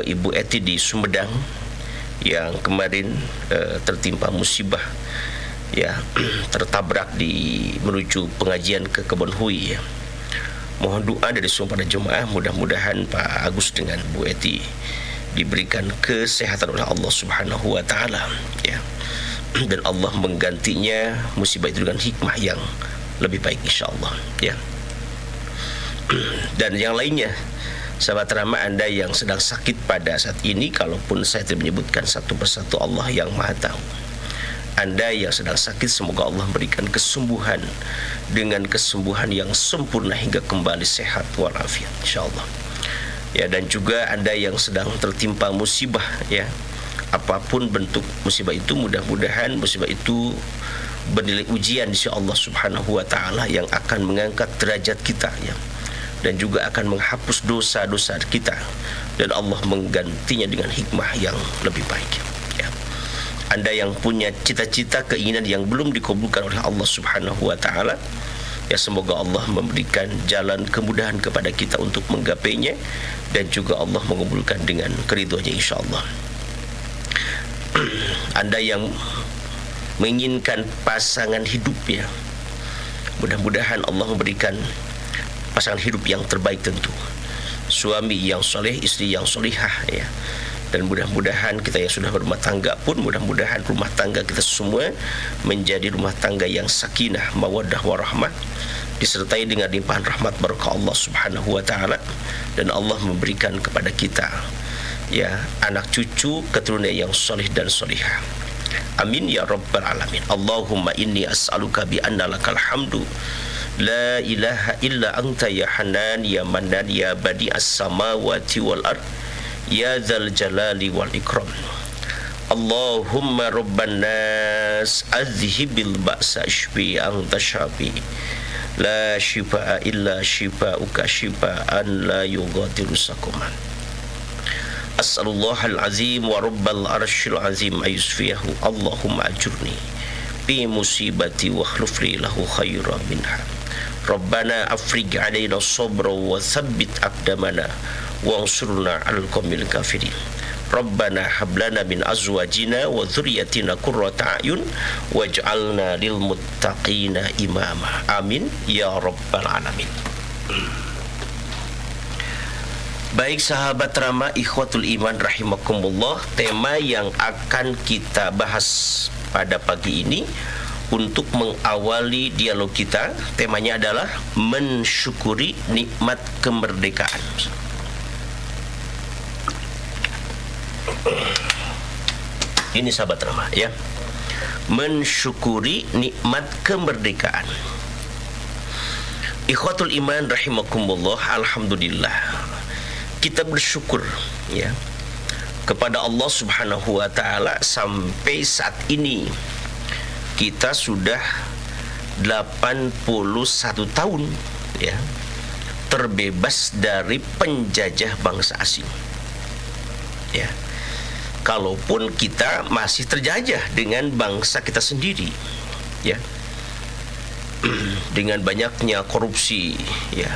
Ibu Eti di Sumedang yang kemarin tertimpa musibah, ya, tertabrak menuju pengajian ke Kebon Hui, ya. Mohon doa dari semua para jemaah, mudah-mudahan Pak Agus dengan Bu Eti diberikan kesehatan oleh Allah Subhanahu wa taala, ya. Dan Allah menggantinya musibah itu dengan hikmah yang lebih baik insyaallah, ya. Dan yang lainnya, sahabat Rama, Anda yang sedang sakit pada saat ini, kalaupun saya tidak menyebutkan satu persatu, Allah yang Maha tahu. Anda yang sedang sakit, semoga Allah berikan kesembuhan dengan kesembuhan yang sempurna hingga kembali sehat walafiat insyaallah. Ya, dan juga Anda yang sedang tertimpa musibah, ya, apapun bentuk musibah itu, mudah-mudahan musibah itu bernilai ujian di sisi Allah Subhanahu wa taala yang akan mengangkat derajat kita, ya, dan juga akan menghapus dosa-dosa kita, dan Allah menggantinya dengan hikmah yang lebih baik, ya. Anda yang punya cita-cita, keinginan yang belum dikabulkan oleh Allah Subhanahu wa taala, ya, semoga Allah memberikan jalan kemudahan kepada kita untuk menggapainya, dan juga Allah mengabulkan dengan keridhoannya insyaallah. Anda yang menginginkan pasangan hidup, ya, mudah-mudahan Allah memberikan pasangan hidup yang terbaik tentu. Suami yang soleh, istri yang solihah, ya. Dan mudah-mudahan kita yang sudah berumah tangga pun, mudah-mudahan rumah tangga kita semua menjadi rumah tangga yang sakinah, mawaddah warahmah, disertai dengan limpahan rahmat barakah Allah Subhanahu wa taala, dan Allah memberikan kepada kita, ya, anak cucu keturunan yang soleh dan solihah. Amin ya rabbal alamin. Allahumma inni as'aluka bi anna lakal hamdu la ilaha illa anta ya hanan ya mannan ya badi'as samawati wal ard ya dzal jalali wal ikram. Allahumma rabban nas azhibil ba'sa ishfi anta syafi la shifaa illa shifauka shifaan la yughadiru saqaman. As'alullahal azim wa rabbal arsyil azim ayusfiyahu. Allahumma ajurni fi musibati wa akhlifli lahu khairan minha. Rabbana afrij alaina sabra wa tsabbit aqdamana wansurna 'alal qaumil kafirin. Rabbana hab lana min azwajina wa dzurriyyatina qurrata a'yun waj'alna lil muttaqina imama. Amin ya rabbal alamin. Baik sahabat Rama, ikhwatul iman rahimakumullah, tema yang akan kita bahas pada pagi ini untuk mengawali dialog kita, temanya adalah mensyukuri nikmat kemerdekaan. Ini sahabat Rama, ya, mensyukuri nikmat kemerdekaan. Ikhwatul iman rahimakumullah, alhamdulillah kita bersyukur, ya, kepada Allah Subhanahu wa taala sampai saat ini kita sudah 81 tahun, ya, terbebas dari penjajah bangsa asing. Ya. Kalaupun kita masih terjajah dengan bangsa kita sendiri, ya. Dengan banyaknya korupsi, ya,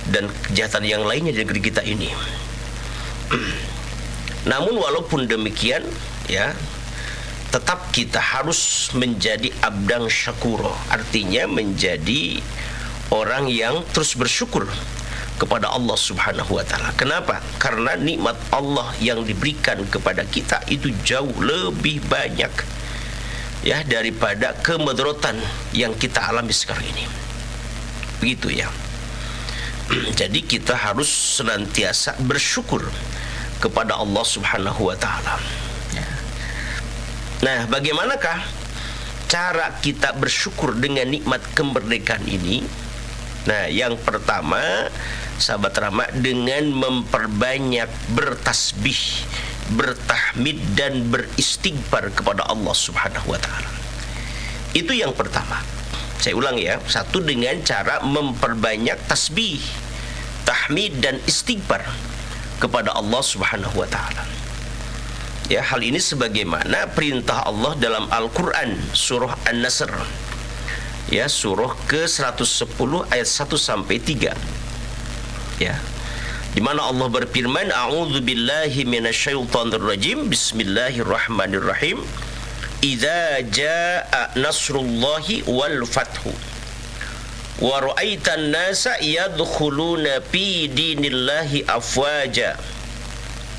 dan kejahatan yang lainnya di negeri kita ini. Namun walaupun demikian, ya, tetap kita harus menjadi abdang syakuro, artinya menjadi orang yang terus bersyukur kepada Allah Subhanahu wa taala. Kenapa? Karena nikmat Allah yang diberikan kepada kita itu jauh lebih banyak, ya, daripada kemudaratan yang kita alami sekarang ini. Begitu, ya. Jadi kita harus senantiasa bersyukur kepada Allah Subhanahu wa taala. Nah, bagaimanakah cara kita bersyukur dengan nikmat kemerdekaan ini? Nah, yang pertama, sahabat Rama, dengan memperbanyak bertasbih, bertahmid dan beristighfar kepada Allah Subhanahu wa taala. Itu yang pertama. Saya ulang, ya. Satu, dengan cara memperbanyak tasbih, tahmid dan istighfar kepada Allah Subhanahu wa taala. Ya, hal ini sebagaimana perintah Allah dalam Al-Qur'an surah An-Nasr, ya, surah ke-110 ayat 1 sampai 3. Ya. di mana Allah berfirman, a'udzubillahi minasyaitonir rajim, bismillahirrahmanirrahim, idza jaa nasrullahi wal fathu wa ra'aitan nasa yadkhuluna fi dinillahi afwaja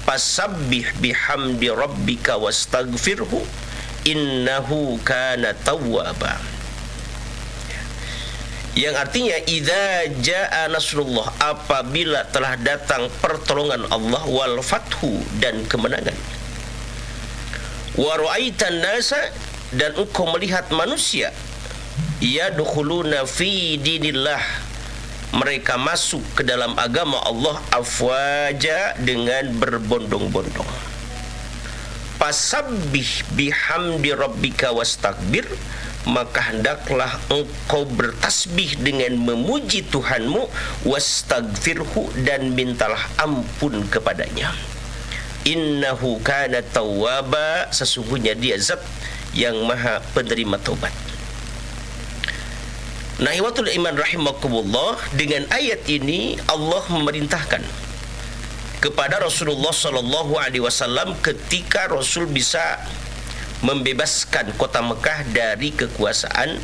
fasabbih bihamdi rabbika wastaghfirhu innahu kana tawwaba. Yang artinya idza jaa nasrullah, apabila telah datang pertolongan Allah, wal fathu, dan kemenangan, wa ra'aitan nasa, dan engkau melihat manusia, yadkhuluna fi dinillah, mereka masuk ke dalam agama Allah, afwaja, dengan berbondong-bondong. Fasabbih bihamdi rabbika wastakbir, maka hendaklah engkau bertasbih dengan memuji Tuhanmu, wastagfirhu, dan mintalah ampun kepadanya. Innahu kana tawwaba, sesungguhnya dia zat yang maha penerima taubat. Nah, ikhwatul iman rahimakumullah, dengan ayat ini Allah memerintahkan kepada Rasulullah sallallahu alaihi wasallam ketika Rasul bisa membebaskan kota Mekah dari kekuasaan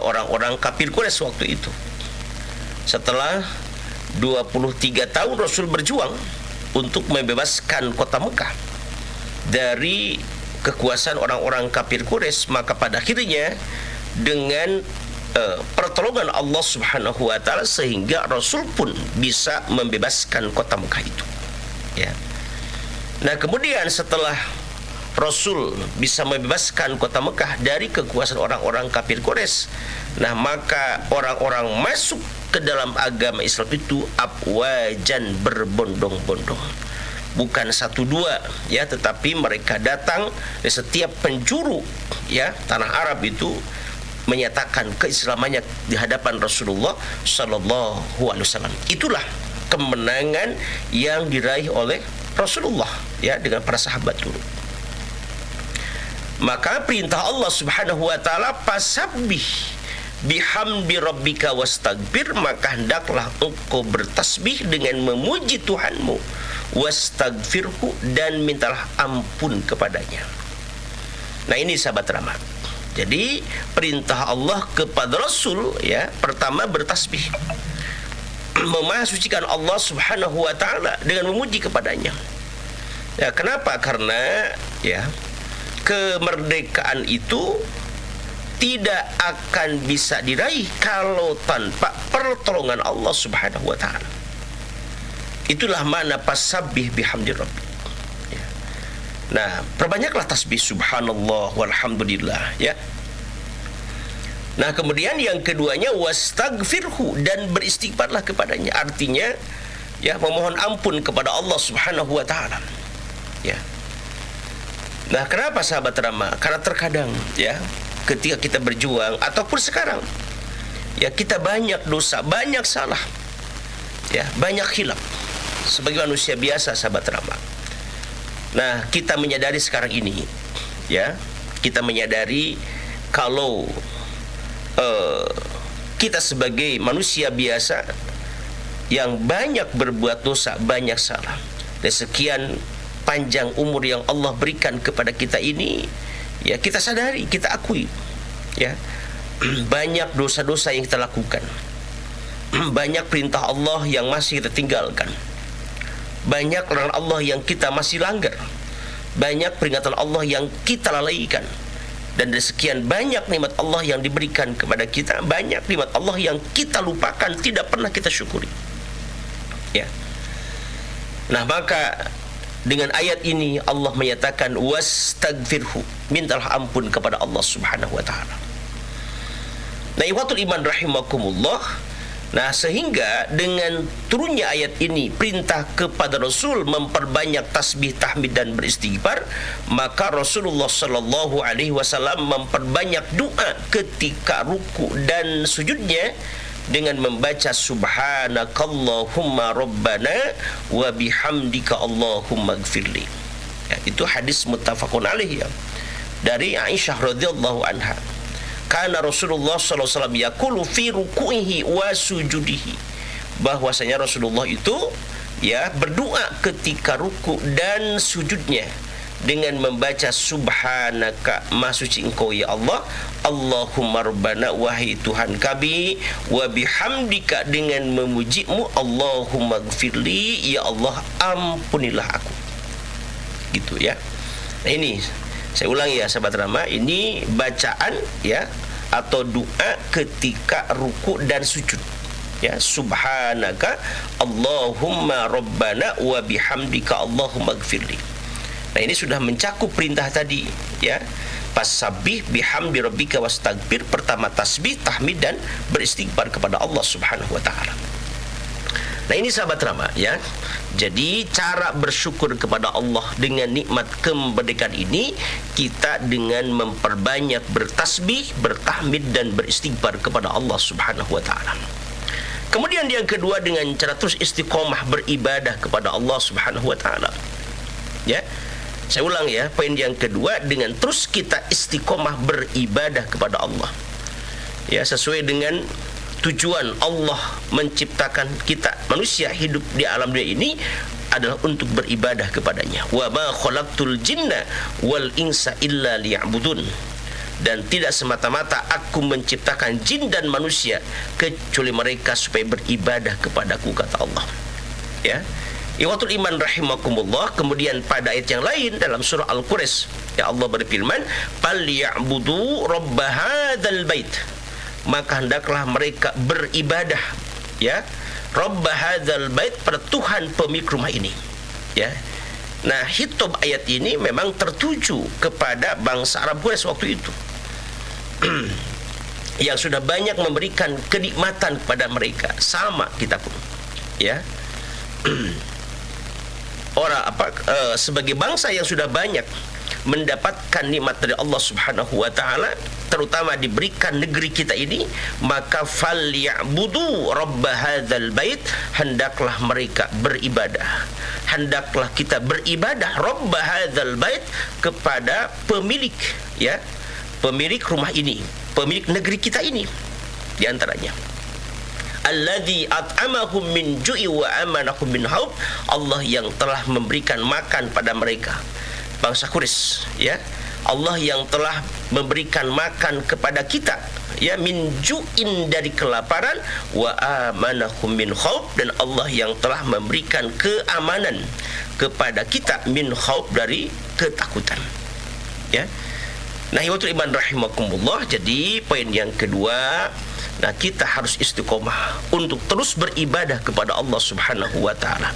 orang-orang kafir Quraisy waktu itu. Setelah 23 tahun Rasul berjuang untuk membebaskan kota Mekah dari kekuasaan orang-orang kafir Quraisy, maka pada akhirnya dengan pertolongan Allah Subhanahu wa taala, sehingga Rasul pun bisa membebaskan kota Mekah itu. Ya. Nah, kemudian setelah Rasul bisa membebaskan kota Mekah dari kekuasaan orang-orang kafir Quraisy, nah maka orang-orang masuk ke dalam agama Islam itu afwajan, berbondong-bondong. Bukan satu dua, ya, tetapi mereka datang dari setiap penjuru, ya, tanah Arab itu, menyatakan keislamannya di hadapan Rasulullah sallallahu alaihi wasallam. Itulah kemenangan yang diraih oleh Rasulullah, ya, dengan para sahabat dulu. Maka perintah Allah Subhanahu wa taala, fasabbih bihamdi rabbika wastaghfir, maka hendaklah engkau bertasbih dengan memuji Tuhanmu, wastaghfirhu, dan mintalah ampun kepadanya. Nah, ini sahabat rahmat. Jadi perintah Allah kepada Rasul, ya, pertama bertasbih, memahasucikan Allah Subhanahu wa taala dengan memuji kepadanya. Ya, kenapa? Karena, ya, kemerdekaan itu tidak akan bisa diraih kalau tanpa pertolongan Allah Subhanahu wa taala. Itulah makna fasabbih bihamdi rabbik. Nah, perbanyaklah tasbih subhanallah walhamdulillah, ya. Nah, kemudian yang keduanya wastaghfirhu, dan beristighfarlah kepadanya. Artinya, ya, memohon ampun kepada Allah Subhanahu wa taala. Ya. Nah, kenapa sahabat Rama? Karena terkadang, ya, ketika kita berjuang ataupun sekarang, ya, kita banyak dosa, banyak salah, ya, banyak khilaf sebagai manusia biasa sahabat Rama. Nah, kita menyadari sekarang ini, ya, kita menyadari kalau kita sebagai manusia biasa yang banyak berbuat dosa, banyak salah, dan sekian panjang umur yang Allah berikan kepada kita ini, ya, kita sadari, kita akui, ya, banyak dosa-dosa yang kita lakukan, banyak perintah Allah yang masih kita tinggalkan, banyak larangan Allah yang kita masih langgar, banyak peringatan Allah yang kita lalaikan, dan dari sekian banyak nikmat Allah yang diberikan kepada kita, banyak nikmat Allah yang kita lupakan, tidak pernah kita syukuri. Ya. Nah, maka dengan ayat ini Allah menyatakan wastaghfirhu, mintalah ampun kepada Allah Subhanahu wa taala. Nah, ikhwatul iman rahimakumullah. Nah, sehingga dengan turunnya ayat ini, perintah kepada Rasul memperbanyak tasbih, tahmid, dan beristighfar, maka Rasulullah sallallahu alaihi wasallam memperbanyak doa ketika ruku dan sujudnya dengan membaca subhanakallahumma rabbana wa bihamdika allahumma gfirli. Ya, itu hadis muttafaqun alaih, ya, dari Aisyah radhiyallahu anha. Karena Rasulullah sallallahu alaihi wasallam yaqulu fi ruku'ihi wa sujudihi, bahwasanya Rasulullah itu ya, berdoa ketika ruku dan sujudnya dengan membaca subhanaka, maha suci engkau ya Allah, Allahumma rabbana, wahai Tuhan kami, wa bihamdika, dengan memujimu, Allahumma gfirli, ya Allah ampunilah aku. Gitu ya. Nah ini saya ulangi ya sahabat Rama, ini bacaan ya atau doa ketika ruku dan sujud. Ya, subhanaka Allahumma rabbana wa bihamdika Allahumma gfirli. Nah ini sudah mencakup perintah tadi ya. Fasabbih bihamdi rabbika wastaghfir. Pertama tasbih, tahmid dan beristighfar kepada Allah Subhanahu wa taala. Nah ini sahabat Rama ya. Jadi cara bersyukur kepada Allah dengan nikmat kemerdekaan ini, kita dengan memperbanyak bertasbih, bertahmid dan beristighfar kepada Allah Subhanahu wa taala. Kemudian yang kedua, dengan cara terus istiqomah beribadah kepada Allah Subhanahu wa taala. Ya. Saya ulang ya, poin yang kedua, dengan terus kita istiqomah beribadah kepada Allah. Ya, sesuai dengan tujuan Allah menciptakan kita manusia hidup di alam dunia ini adalah untuk beribadah kepadanya. Wa ma khalaqtul jinna wal insa illa liya'budun. Dan tidak semata-mata aku menciptakan jin dan manusia kecuali mereka supaya beribadah kepadaku, kata Allah. Ya. Ikhwatul iman rahimakumullah. Kemudian pada ayat yang lain dalam surah Al-Quraish, ya Allah berfirman, "Falyabudu rabb hadzal bait." Maka hendaklah mereka beribadah ya, rabb hadzal bait, pada Tuhan pemilik rumah ini. Ya. Nah, hitub ayat ini memang tertuju kepada bangsa Arab Quraisy waktu itu. Yang sudah banyak memberikan kenikmatan kepada mereka, sama kita pun. Ya. Sebagai bangsa yang sudah banyak mendapatkan nikmat dari Allah Subhanahu wa taala, terutama diberikan negeri kita ini, maka falyabudu rabb hadzal bait, hendaklah mereka beribadah, hendaklah kita beribadah rabb hadzal bait, kepada pemilik ya, pemilik rumah ini, pemilik negeri kita ini. Di antaranya alladzi at'amahum min ju'i wa amanahum min haub, Allah yang telah memberikan makan pada mereka, bangsa Quraisy ya. Allah yang telah memberikan makan kepada kita ya, min ju'in, dari kelaparan, wa amanahum min haub, dan Allah yang telah memberikan keamanan kepada kita, min haub, dari ketakutan ya. Nah, ikhwatul iman rahimakumullah, jadi poin yang kedua, nah kita harus istiqomah untuk terus beribadah kepada Allah Subhanahu wa taala.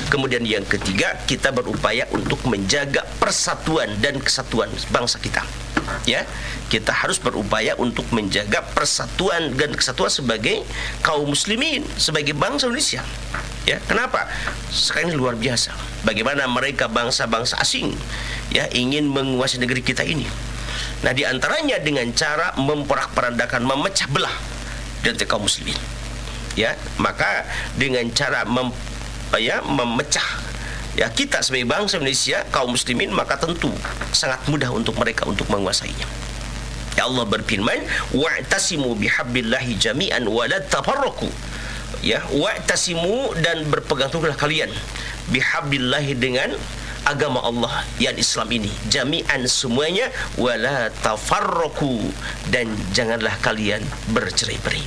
Kemudian yang ketiga, kita berupaya untuk menjaga persatuan dan kesatuan bangsa kita. Ya, kita harus berupaya untuk menjaga persatuan dan kesatuan sebagai kaum muslimin, sebagai bangsa Indonesia. Ya, kenapa? Sekarang ini luar biasa. Bagaimana mereka bangsa-bangsa asing ya ingin menguasai negeri kita ini. Nah, di antaranya dengan cara memporak-porandakan, memecah belah dan kaum muslimin. Ya, maka dengan cara memecah ya kita sebagai bangsa Indonesia, kaum muslimin, maka tentu sangat mudah untuk mereka untuk menguasainya. Ya, Allah berfirman, wa'tasimu bihablillahi jami'an wa la tafarraqu. Ya, wa'tasimu, dan berpegang teguhlah kalian bihablillahi, dengan agama Allah yang Islam ini, jami'an, semuanya, wala tafarraqu, dan janganlah kalian bercerai-berai.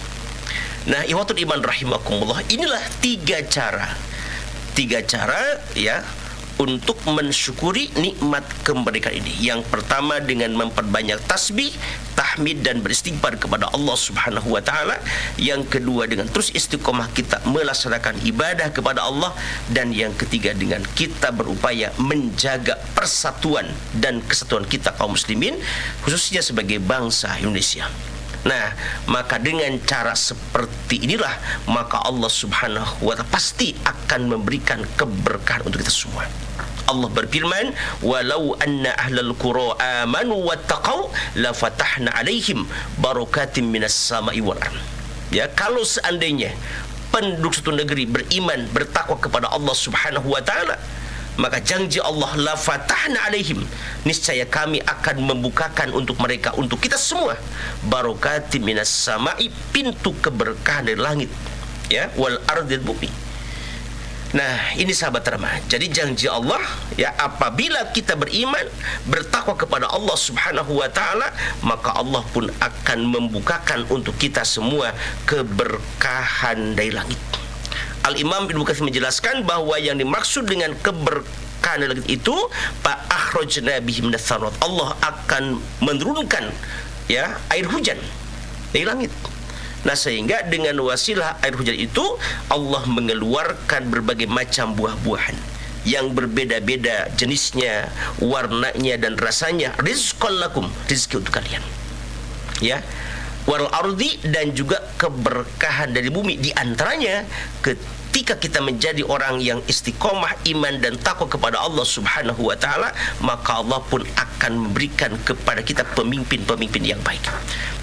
Nah, ikhwatul iman rahimakumullah, inilah tiga cara ya untuk mensyukuri nikmat kemerdekaan ini. Yang pertama dengan memperbanyak tasbih, tahmid dan beristighfar kepada Allah Subhanahu wa taala. Yang kedua dengan terus istiqomah kita melaksanakan ibadah kepada Allah, dan yang ketiga dengan kita berupaya menjaga persatuan dan kesatuan kita kaum muslimin, khususnya sebagai bangsa Indonesia. Nah, maka dengan cara seperti inilah maka Allah Subhanahu wa taala pasti akan memberikan keberkahan untuk kita semua. Allah berfirman, walau anna ahlal qura amanu wattaqau la fatahna alaihim barakatim minas sama'i wal ardh. Ya, kalau seandainya penduduk suatu negeri beriman, bertakwa kepada Allah Subhanahu wa taala, maka janji Allah, la fatahna alaihim, niscaya kami akan membukakan untuk mereka, untuk kita semua, barakatim minas sama'i, pintu keberkahan dari langit ya, wal ardh, bumi. Nah, ini sahabat Rama. Jadi janji Allah ya, apabila kita beriman, bertakwa kepada Allah Subhanahu wa taala, maka Allah pun akan membukakan untuk kita semua keberkahan dari langit. Al-Imam Ibnu Katsir menjelaskan bahwa yang dimaksud dengan keberkahan dari langit itu, fa akhrajna bihi minas sarat. Allah akan menurunkan ya air hujan dari langit. Nah, sehingga dengan wasilah air hujan itu Allah mengeluarkan berbagai macam buah-buahan yang berbeda-beda jenisnya, warnanya dan rasanya, rizqan lakum, rezeki untuk kalian. Ya. Wal ardi, dan juga keberkahan dari bumi. Di antaranya ketika kita menjadi orang yang istiqomah iman dan takwa kepada Allah Subhanahu wa taala, maka Allah pun akan memberikan kepada kita pemimpin-pemimpin yang baik,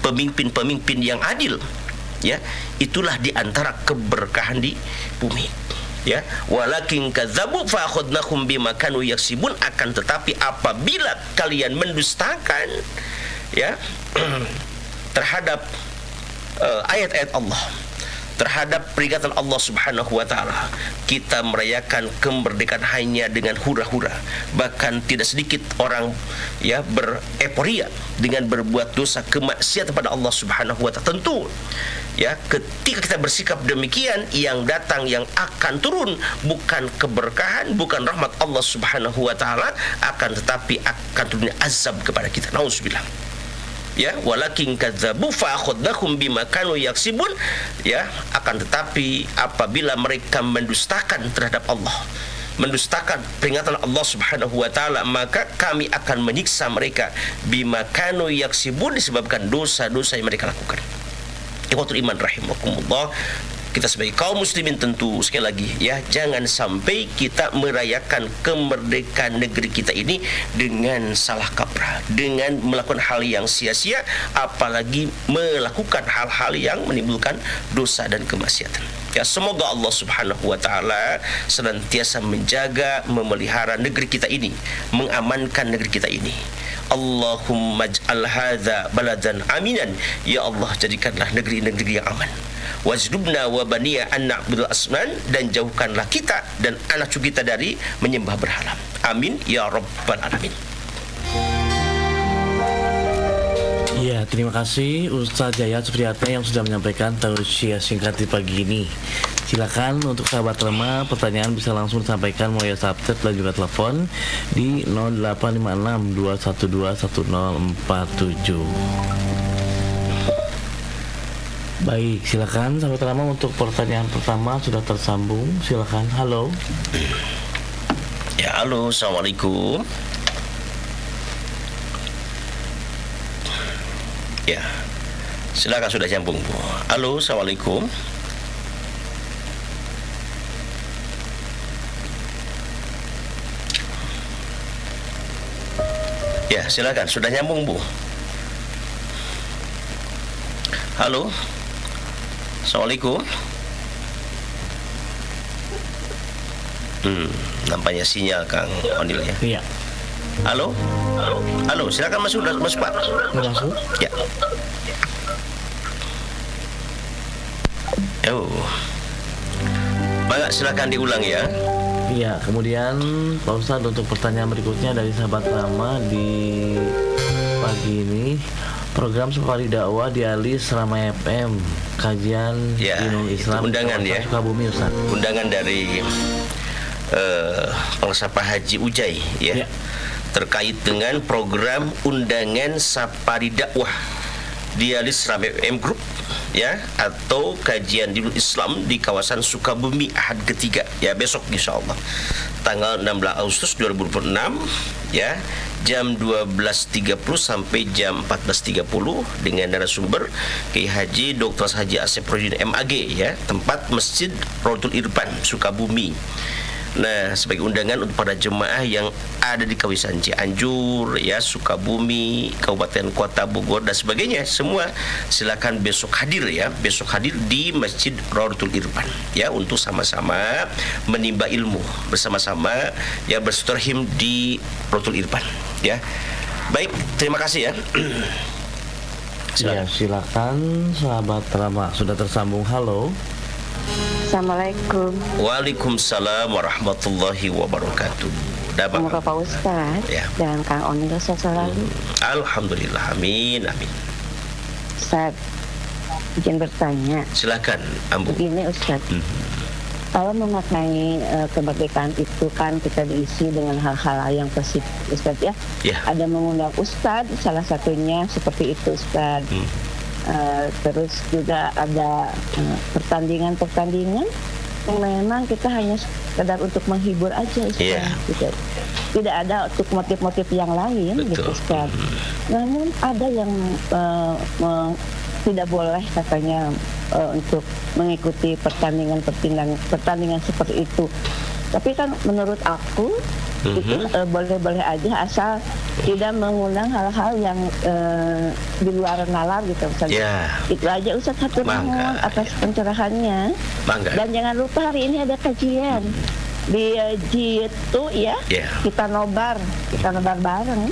pemimpin-pemimpin yang adil. Ya, itulah di antara keberkahan di bumi. Ya, walakin kadzabu fa akhadnahum bima kanu yaksibun, akan tetapi apabila kalian mendustakan ya terhadap ayat-ayat Allah, terhadap peringatan Allah Subhanahu wa taala, kita merayakan kemerdekaan hanya dengan hura-hura. Bahkan tidak sedikit orang ya bereporia dengan berbuat dosa kemaksiatan pada Allah Subhanahu wa taala. Tentu ya, ketika kita bersikap demikian, yang datang, yang akan turun bukan keberkahan, bukan rahmat Allah Subhanahu wa taala, akan tetapi akan turunnya azab kepada kita. Nauzubillah. Ya, walakin kadzabu fa akhadnahum bima kanu yaksibun, ya, akan tetapi apabila mereka mendustakan terhadap Allah, mendustakan peringatan Allah Subhanahu wa taala, maka kami akan menyiksa mereka bima kanu yaksibun, disebabkan dosa-dosa yang mereka lakukan. Ikhwatul iman rahimakumullah, kita sebagai kaum muslimin tentu sekali lagi ya, jangan sampai kita merayakan kemerdekaan negeri kita ini dengan salah kaprah, dengan melakukan hal yang sia-sia, apalagi melakukan hal-hal yang menimbulkan dosa dan kemaksiatan. Ya, semoga Allah Subhanahu wa taala senantiasa menjaga, memelihara negeri kita ini, mengamankan negeri kita ini. Allahumma ij'al hadza baladan aminan, ya Allah, jadikanlah negeri-negeri yang aman. Wajnubna wa baniya an na'budul asnan, dan jauhkanlah kita dan anak cucu kita dari menyembah berhala. Amin ya rabbal alamin. Ya, terima kasih Ustaz Yayat Supriyatna yang sudah menyampaikan tausiah singkat di pagi ini. Silakan untuk sahabat Rema, pertanyaan bisa langsung disampaikan melalui WhatsApp dan juga telepon di 0856 212 1047. Baik, silakan sahabat Rema, untuk pertanyaan pertama sudah tersambung. Silakan. Halo. Ya, halo, assalamualaikum. Ya, silakan, sudah nyambung, Bu. Halo, assalamualaikum. Ya, silakan, sudah nyambung, Bu. Halo, assalamualaikum. Nampaknya sinyal Kang Onil ya. Iya. Halo, halo, silakan masuk Pak. Masuk. Ya. Baik, silakan diulang ya. Iya, kemudian Pak Ustadz, untuk pertanyaan berikutnya dari sahabat Rama di pagi ini, program Safari Dakwah di Alis Ramai FM, kajian Ya, Dinul Islam undangan ya. Sukabumi, Ustaz. Undangan dari Pengesapa Haji Ujai ya. Terkait dengan program undangan Safari Dakwah di Alis Ramai FM Group ya, atau kajian Dinul Islam di kawasan Sukabumi Ahad ketiga ya, besok insyaallah tanggal 16 Agustus 2026 ya, jam 12.30 sampai jam 14.30 dengan narasumber Kiai Haji Dr. Haji Asep Rodin MAG ya, tempat Masjid Rotul Irfan Sukabumi. Nah, sebagai undangan untuk para jemaah yang ada di kawasan Cianjur ya, Sukabumi, Kabupaten Kota Bogor dan sebagainya, semua silakan besok hadir ya, besok hadir di Masjid Rotul Irfan ya, untuk sama-sama menimba ilmu bersama-sama ya, bersilaturahim di Rotul Irfan ya. Baik, terima kasih ya. Silakan. Ya, silakan sahabat Rama, sudah tersambung. Halo. Assalamualaikum. Waalaikumsalam warahmatullahi wabarakatuh. Semoga Pak Ustadz Ya. dan Kang Oni sehat selalu. Alhamdulillah, amin, amin. Ustadz, izin bertanya. Silakan, Ambu. Begini Ustadz, kalau memaknai kemerdekaan itu kan kita diisi dengan hal-hal yang positif Ustadz ya. Ya. Ada mengundang Ustadz, salah satunya seperti itu Ustadz. Terus juga ada pertandingan-pertandingan yang memang kita hanya sekedar untuk menghibur aja Ustaz, Iya. gitu. Tidak ada untuk motif-motif yang lain gitu Betul. Ustaz. Namun ada yang tidak boleh katanya untuk mengikuti pertandingan seperti itu. Tapi kan menurut aku itu boleh-boleh aja asal tidak mengundang hal-hal yang di luar nalar gitu Ustaz. Ya. Itu aja Ustaz, hatur Mangga, nuhun atas pencerahannya. Mangga. Dan jangan lupa hari ini ada kajian di Jitu ya. Ya. Kita nobar bareng.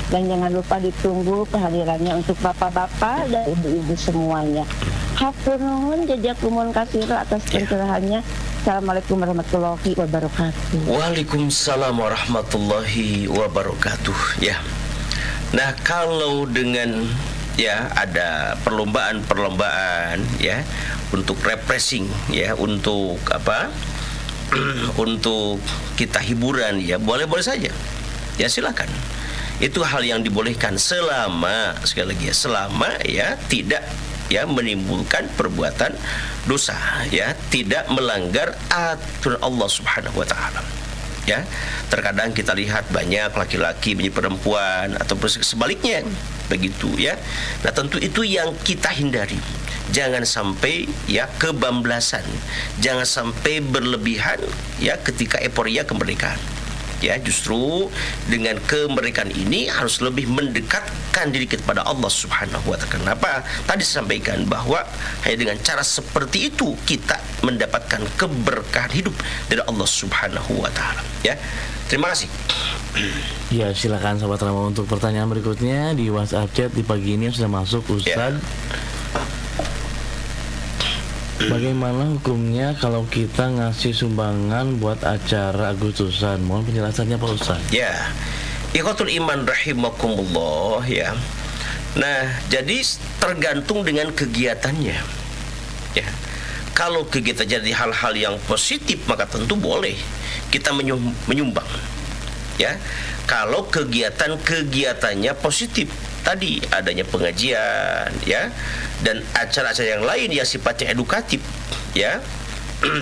Dan jangan lupa ditunggu kehadirannya untuk bapak-bapak dan ibu-ibu semuanya. Hatur nuhun jazakumullah katsira atas pencerahannya. Assalamualaikum warahmatullahi wabarakatuh. Waalaikumsalam warahmatullahi wabarakatuh. Ya. Nah, kalau dengan ya ada perlombaan ya untuk refreshing ya, untuk apa? Untuk kita hiburan ya, boleh-boleh saja. Ya silakan. Itu hal yang dibolehkan selama sekali lagi ya, selama ya tidak ya menimbulkan perbuatan dosa ya, tidak melanggar aturan Allah Subhanahu wa taala. Ya, terkadang kita lihat banyak laki-laki menjadi perempuan ataupun sebaliknya begitu ya. Nah, tentu itu yang kita hindari. Jangan sampai ya kebablasan, jangan sampai berlebihan ya ketika euforia kemerdekaan. Ya, justru dengan kemerdekaan ini harus lebih mendekatkan diri kita kepada Allah Subhanahu wa taala. Kenapa? Tadi saya sampaikan bahwa hanya dengan cara seperti itu kita mendapatkan keberkahan hidup dari Allah Subhanahu wa taala. Ya. Terima kasih. Ya, silakan sahabat Rama untuk pertanyaan berikutnya di WhatsApp chat di pagi ini yang sudah masuk Ustadz. Bagaimana hukumnya kalau kita ngasih sumbangan buat acara Agustusan? Mohon penjelasannya Pak Ustaz. Ya, ikhwatul iman rahimakumullah ya. Nah, jadi tergantung dengan kegiatannya. Ya, kalau kegiatan jadi hal-hal yang positif maka tentu boleh kita menyumbang. Ya, kalau kegiatannya positif, tadi adanya pengajian ya dan acara-acara yang lain yang sifatnya edukatif ya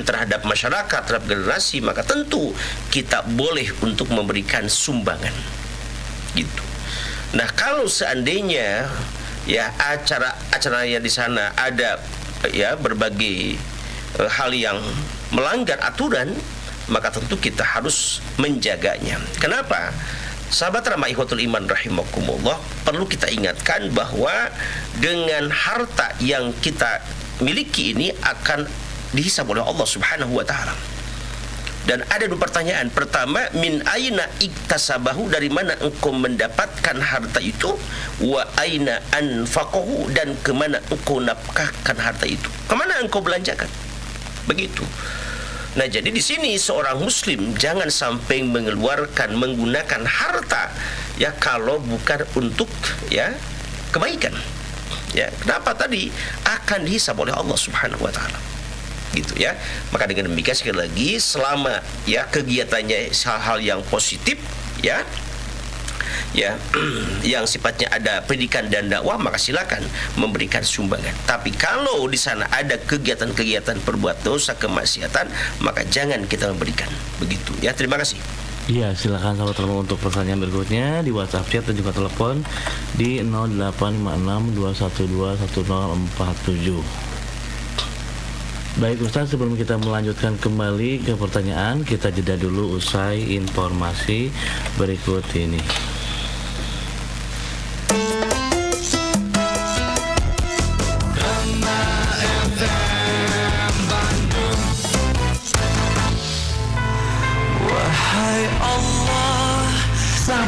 terhadap masyarakat, terhadap generasi, maka tentu kita boleh untuk memberikan sumbangan gitu. Nah, kalau seandainya ya acara yang di sana ada ya berbagai hal yang melanggar aturan, maka tentu kita harus menjaganya. Kenapa? Sahabat Rama ikhwatul iman rahimakumullah, perlu kita ingatkan bahwa dengan harta yang kita miliki ini akan dihisab oleh Allah Subhanahu wa taala. Dan ada dua pertanyaan. Pertama, min aina iktasabahu, dari mana engkau mendapatkan harta itu? Wa aina anfaqahu, dan kemana engkau nafkahkan harta itu? Kemana engkau belanjakan? Begitu. Nah, jadi di sini seorang muslim jangan sampai menggunakan harta ya kalau bukan untuk ya kebaikan. Ya, kenapa? Tadi akan dihisab oleh Allah Subhanahu wa taala. Gitu ya. Maka dengan demikian sekali lagi, selama ya kegiatannya hal-hal yang positif ya yang sifatnya ada pendidikan dan dakwah, maka silakan memberikan sumbangan. Tapi kalau di sana ada kegiatan-kegiatan perbuat dosa, kemaksiatan, maka jangan kita memberikan. Begitu ya. Terima kasih. Iya, silakan sahabat Rama untuk pertanyaan berikutnya di WhatsApp chat dan juga telepon di 085621201047. Baik Ustaz, sebelum kita melanjutkan kembali ke pertanyaan, kita jeda dulu usai informasi berikut ini.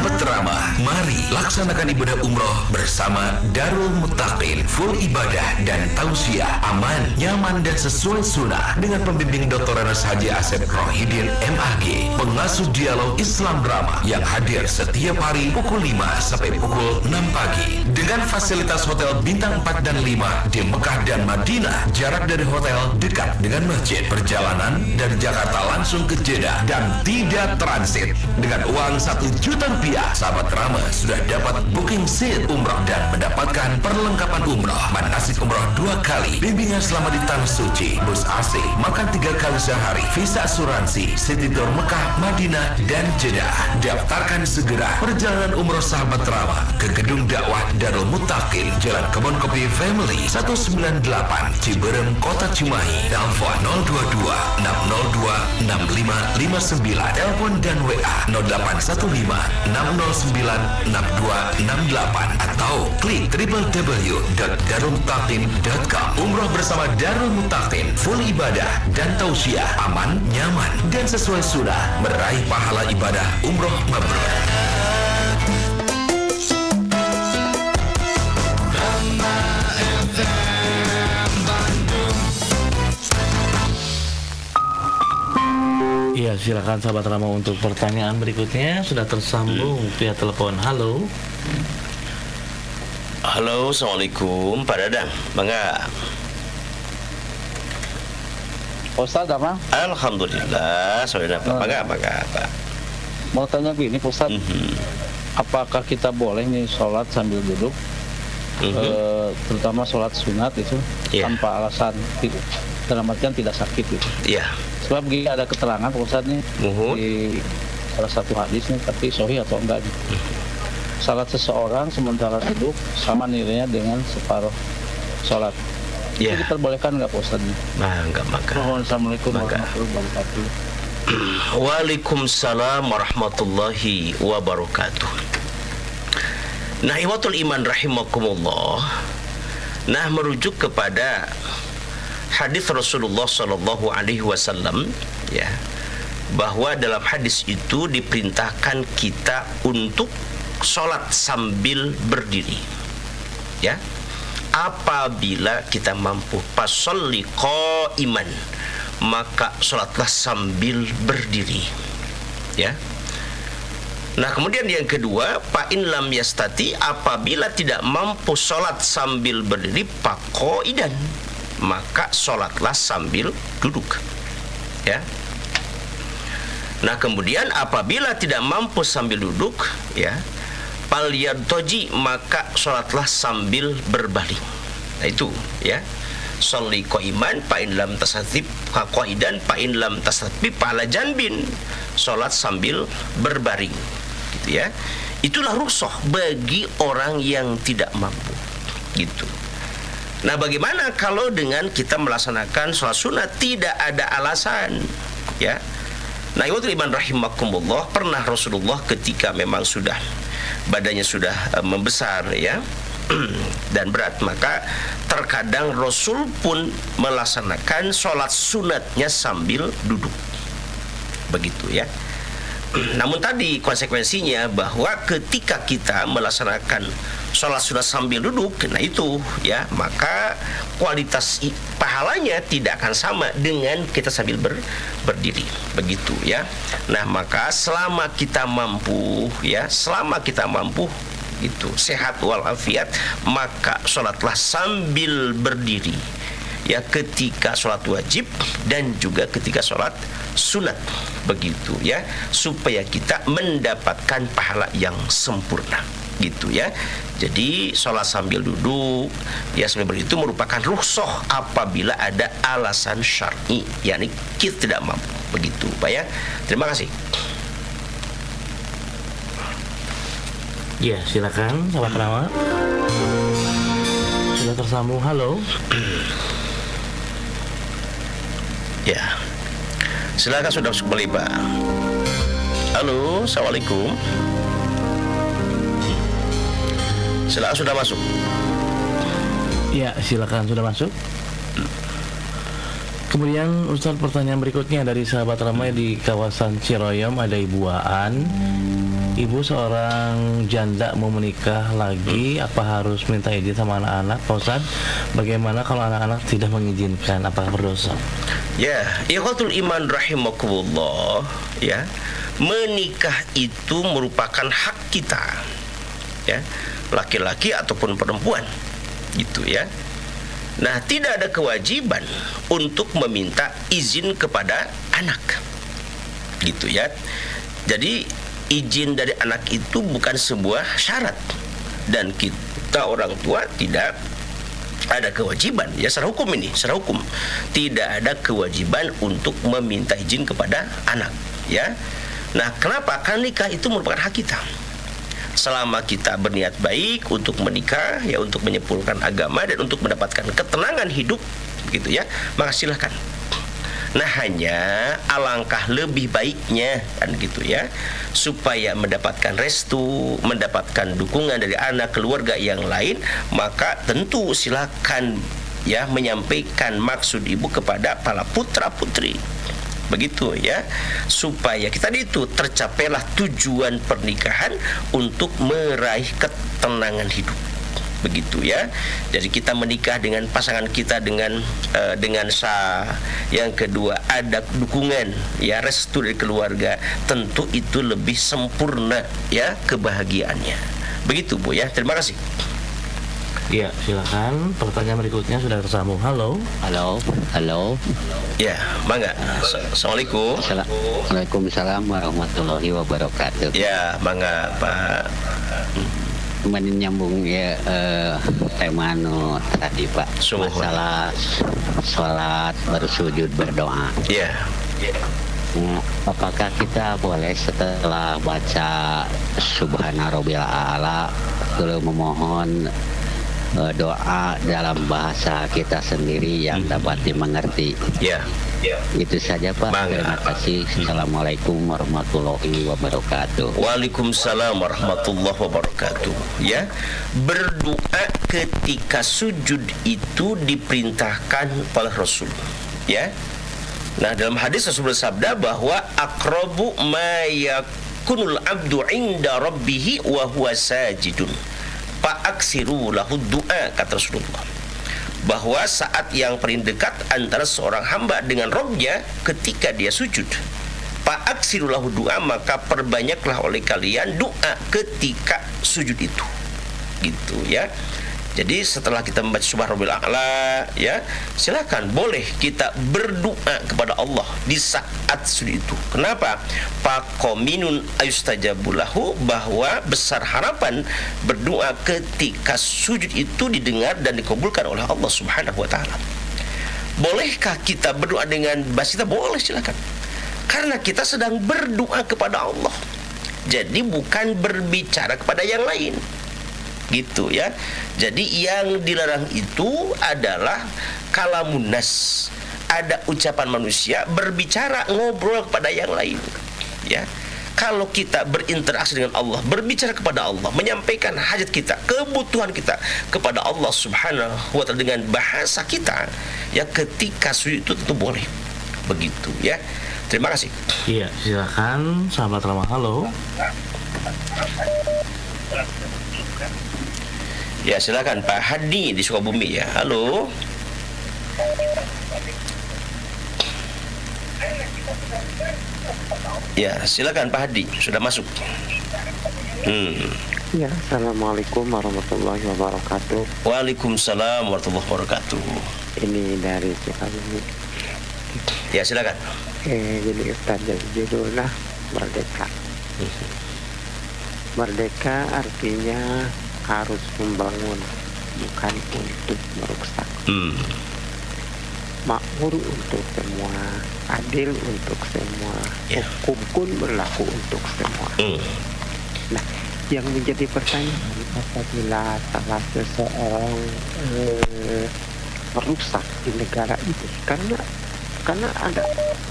Sahabat Rama, mari laksanakan ibadah umroh bersama Darul Muttaqin. Full ibadah dan tausiah, aman, nyaman dan sesuai sunnah dengan pembimbing Dr. Anas Haji Asep Rohidin MAG, pengasuh dialog Islam Rama yang hadir setiap hari pukul 5 sampai pukul 6 pagi dengan fasilitas hotel bintang 4 dan 5 di Mekah dan Madinah. Jarak dari hotel dekat dengan masjid. Perjalanan dari Jakarta langsung ke Jeddah dan tidak transit. Dengan uang 1 juta rupiah, sahabat Rama sudah dapat booking seat umrah dan mendapatkan perlengkapan umrah, manasik umrah 2 kali, bimbingan selama di Tanah Suci, bus AC, makan 3 kali sehari, visa asuransi, city tour Mekah, Madinah, dan Jeddah. Daftarkan segera perjalanan umrah sahabat Rama ke Gedung Dakwah Darul Muttaqin, Jalan Kebon Kopi Family 198, Ciberem, Kota Cimahi. Telepon 022 602 6559. Telepon dan WA 0815 609 6268 atau klik www.darulmuttaqin.com. Umroh bersama Darul Muttaqin, full ibadah dan tausiah, aman, nyaman dan sesuai sunnah, meraih pahala ibadah umroh mabrur. Iya, silakan sahabat Rama untuk pertanyaan berikutnya. Sudah tersambung via telepon. Halo. Halo, Assalamualaikum Pak Dadang. Bangga. Ustaz apa? Alhamdulillah, saudara Pak. Bangga, Pak. Mau tanya gini, Ustaz. Apakah kita boleh nih sholat sambil duduk? Terutama sholat sunat itu tanpa alasan, dalam artian tidak sakit gitu. Iya. Sebab gini ada keterangan Ustaz nih di salah satu hadis nih, tapi sahih atau enggak nih. Salat seseorang sementara duduk sama nilainya dengan separuh sholat. Itu diperbolehkan nggak Ustaz nih? Bangga. Assalamualaikum warahmatullahi wabarakatuh. Waalaikumsalam warahmatullahi wabarakatuh. Nah, ikhwatul iman rahimakumullah. Nah, merujuk kepada hadis Rasulullah sallallahu alaihi wasallam, ya, bahwa dalam hadis itu diperintahkan kita untuk sholat sambil berdiri, ya, apabila kita mampu. Fasolli qaiman, maka sholatlah sambil berdiri, ya. Nah, kemudian yang kedua, fa in lam yastati, apabila tidak mampu sholat sambil berdiri, faqaidan, maka sholatlah sambil duduk, ya. Nah, kemudian apabila tidak mampu sambil duduk, ya, fal yadtoji, maka sholatlah sambil berbaring. Nah, itu, ya. Sholli qaiman fa in lam tasatib qaidan fa in lam tasatib ala janbin, sholat sambil berbaring, gitu, ya. Itulah rukhsah bagi orang yang tidak mampu, gitu. Nah, bagaimana kalau dengan kita melaksanakan sholat sunat tidak ada alasan, ya? Nah, ikhwatul iman rahimakumullah, pernah Rasulullah ketika memang sudah badannya sudah membesar, ya, dan berat, maka terkadang Rasul pun melaksanakan sholat sunatnya sambil duduk, begitu, ya. Namun tadi konsekuensinya bahwa ketika kita melaksanakan sholat sunat sambil duduk, nah itu, ya, maka kualitas pahalanya tidak akan sama dengan kita sambil berdiri, begitu, ya. Nah, maka selama kita mampu, ya, selama kita mampu, itu sehat walafiat, maka sholatlah sambil berdiri, ya, ketika sholat wajib dan juga ketika sholat sunat, begitu, ya, supaya kita mendapatkan pahala yang sempurna, gitu, ya. Jadi sholat sambil duduk, ya, sambil berdiri itu merupakan rukhsah apabila ada alasan syar'i, yakni kita tidak mampu, begitu, Pak, ya. Terima kasih. Ya, silakan sahabat Rama. Sudah tersambung. Halo. Ya, silakan sudah masuk kembali, Pak. Halo, assalamualaikum. Silakan sudah masuk. Ya, silakan sudah masuk. Kemudian Ustaz, pertanyaan berikutnya dari sahabat Rama di kawasan Ciroyom, ada Ibu Aan. Ibu seorang janda mau menikah lagi, apa harus minta izin sama anak-anak, Pak Ustadz? Bagaimana kalau anak-anak tidak mengizinkan, apakah berdosa? Ya, ikhwatul iman rahimakumullah, ya. Menikah itu merupakan hak kita. Ya, laki-laki ataupun perempuan. Gitu ya. Nah, tidak ada kewajiban untuk meminta izin kepada anak. Gitu ya. Jadi izin dari anak itu bukan sebuah syarat, dan kita orang tua tidak ada kewajiban, ya, secara hukum tidak ada kewajiban untuk meminta izin kepada anak, ya. Nah, kenapa? Karena nikah itu merupakan hak kita. Selama kita berniat baik untuk menikah, ya, untuk menyempurnakan agama dan untuk mendapatkan ketenangan hidup, gitu ya, maka silahkan. Nah, hanya alangkah lebih baiknya, kan gitu ya, supaya mendapatkan restu, mendapatkan dukungan dari anak, keluarga yang lain, maka tentu silakan, ya, menyampaikan maksud ibu kepada para putra putri. Begitu ya, supaya kita itu tercapailah tujuan pernikahan untuk meraih ketenangan hidup. Begitu ya. Jadi kita menikah dengan pasangan kita dengan sah. Yang kedua, ada dukungan, ya, restu dari keluarga. Tentu itu lebih sempurna, ya, kebahagiaannya. Begitu, Bu, ya. Terima kasih. Iya, silakan. Pertanyaan berikutnya sudah tersambung. Halo. Ya, mangga. Assalamualaikum. Waalaikumsalam warahmatullahi wabarakatuh. Ya, mangga, Pak. Kemudian nyambung ya tema tadi Pak, Sungguh. masalah sholat bersujud berdoa. Ya. Nah, apakah kita boleh setelah baca Subhana Rabbil A'la lalu memohon doa dalam bahasa kita sendiri yang dapat dimengerti? Ya. Itu saja Pak. Bangga. Terima kasih. Assalamualaikum warahmatullahi wabarakatuh. Waalaikumsalam warahmatullahi wabarakatuh. Ya, berdoa ketika sujud itu diperintahkan oleh Rasul. Ya. Nah, dalam hadis Rasul bersabda bahwa aqrabu ma yakunul abdu inda rabbih wa huwa sajidun. Fa'aksiru lahu du'a, kata Rasulullah. Bahwa saat yang paling dekat antara seorang hamba dengan Rabbnya ketika dia sujud. Fa'aksiru lahu du'a, maka perbanyaklah oleh kalian doa ketika sujud itu. Gitu ya. Jadi setelah kita membaca Subhana Rabbil A'la, ya, silakan boleh kita berdoa kepada Allah di saat sujud itu. Kenapa? Faqaminun ayustajabulahu, bahwa besar harapan berdoa ketika sujud itu didengar dan dikabulkan oleh Allah Subhanahu wa taala. Bolehkah kita berdoa dengan bahasa kita? Boleh, silakan. Karena kita sedang berdoa kepada Allah. Jadi bukan berbicara kepada yang lain. Gitu ya. Jadi yang dilarang itu adalah kalamun nas, ada ucapan manusia berbicara, ngobrol kepada yang lain, ya. Kalau kita berinteraksi dengan Allah, berbicara kepada Allah, menyampaikan hajat kita, kebutuhan kita kepada Allah Subhanahu wa taala dengan bahasa kita, ya, ketika sujud itu tentu boleh. Begitu ya. Terima kasih. Iya, silakan. Sahabat ramah, halo. Ya, silakan Pak Hadi di Sukabumi, ya. Halo. Ya, silakan Pak Hadi, sudah masuk. Ya, assalamualaikum warahmatullahi wabarakatuh. Waalaikumsalam warahmatullahi wabarakatuh. Ini dari Sukabumi. Ya, silakan. Jadi Ustaz, jadi judulnya Merdeka. Merdeka artinya harus membangun, bukan untuk merusak. Makmur untuk semua, adil untuk semua, hukum pun berlaku untuk semua. Nah, yang menjadi pertanyaan, apabila salah seseorang merusak di negara ini, karena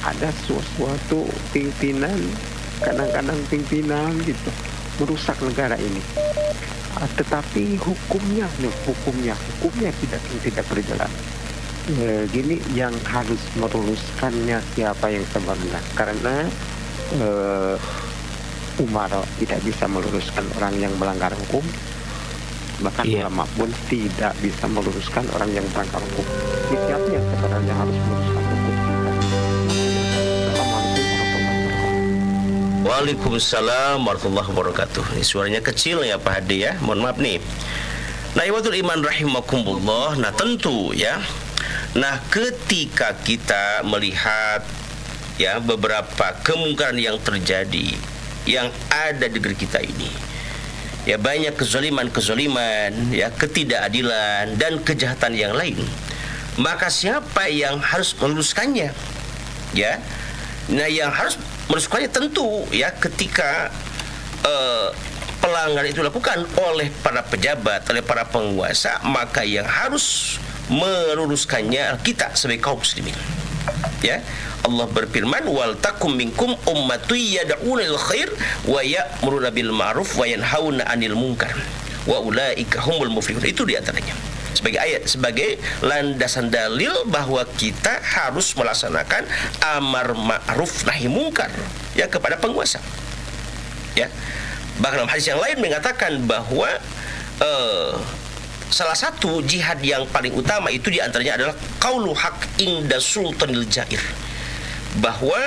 ada suatu pimpinan, kadang-kadang pimpinan gitu merusak negara ini. Tetapi hukumnya tidak berjalan. Gini, yang harus meruluskannya siapa yang sebenarnya? Karena Umar tidak bisa meluruskan orang yang melanggar hukum, bahkan ulama pun tidak bisa meluruskan orang yang melanggar hukum. Ini siapa yang sebenarnya harus meluruskan hukum kita? Assalamualaikum warahmatullahi wabarakatuh. Waalaikumsalam warahmatullahi wabarakatuh. Ini suaranya kecil ya Pak Hadi ya. Mohon maaf nih. Nah, ikhwatul iman rahimakumullah. Nah, tentu ya. Nah, ketika kita melihat ya beberapa kemungkaran yang terjadi yang ada di negeri kita ini, ya banyak kezaliman ya, ketidakadilan dan kejahatan yang lain, maka siapa yang harus meluruskannya? Ya, nah yang harus meluruskannya tentu ya ketika pelanggaran itu dilakukan oleh para pejabat, oleh para penguasa, maka yang harus meluruskannya kita sebagai kaum muslimin. Ya, Allah berfirman, wal takum minkum ummatun yad'una ilal khair wa ya'muruna bil ma'ruf wa yanhauna 'anil munkar wa ulaika humul muflihun. Itu di antaranya sebagai ayat, sebagai landasan dalil bahwa kita harus melaksanakan amar ma'ruf nahi munkar ya kepada penguasa. Ya. Bahkan dalam hadis yang lain mengatakan bahwa salah satu jihad yang paling utama itu diantaranya adalah qaulu haq inda sultanil jair. Bahwa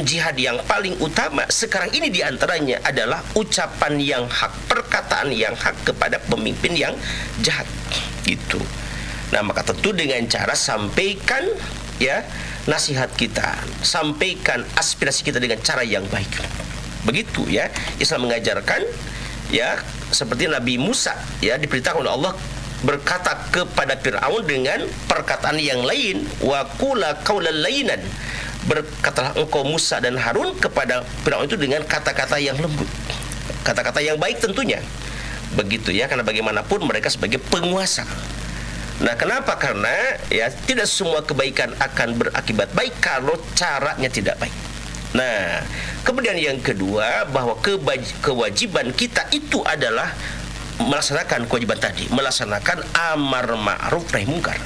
jihad yang paling utama sekarang ini diantaranya adalah ucapan yang hak, perkataan yang hak kepada pemimpin yang jahat. Gitu. Nah, maka tentu dengan cara sampaikan ya nasihat kita, sampaikan aspirasi kita dengan cara yang baik. Begitu ya, Islam mengajarkan ya, seperti Nabi Musa ya diperintahkan oleh Allah berkata kepada Fir'aun dengan perkataan yang lain, wa qula qaulan lainan, berkatalah engkau Musa dan Harun kepada Fir'aun itu dengan kata-kata yang lembut, kata-kata yang baik tentunya. Begitu ya, karena bagaimanapun mereka sebagai penguasa. Nah, kenapa? Karena ya tidak semua kebaikan akan berakibat baik kalau caranya tidak baik. Nah, kemudian yang kedua, bahwa kewajiban kita itu adalah melaksanakan kewajiban tadi, melaksanakan amar ma'ruf nahi munkar.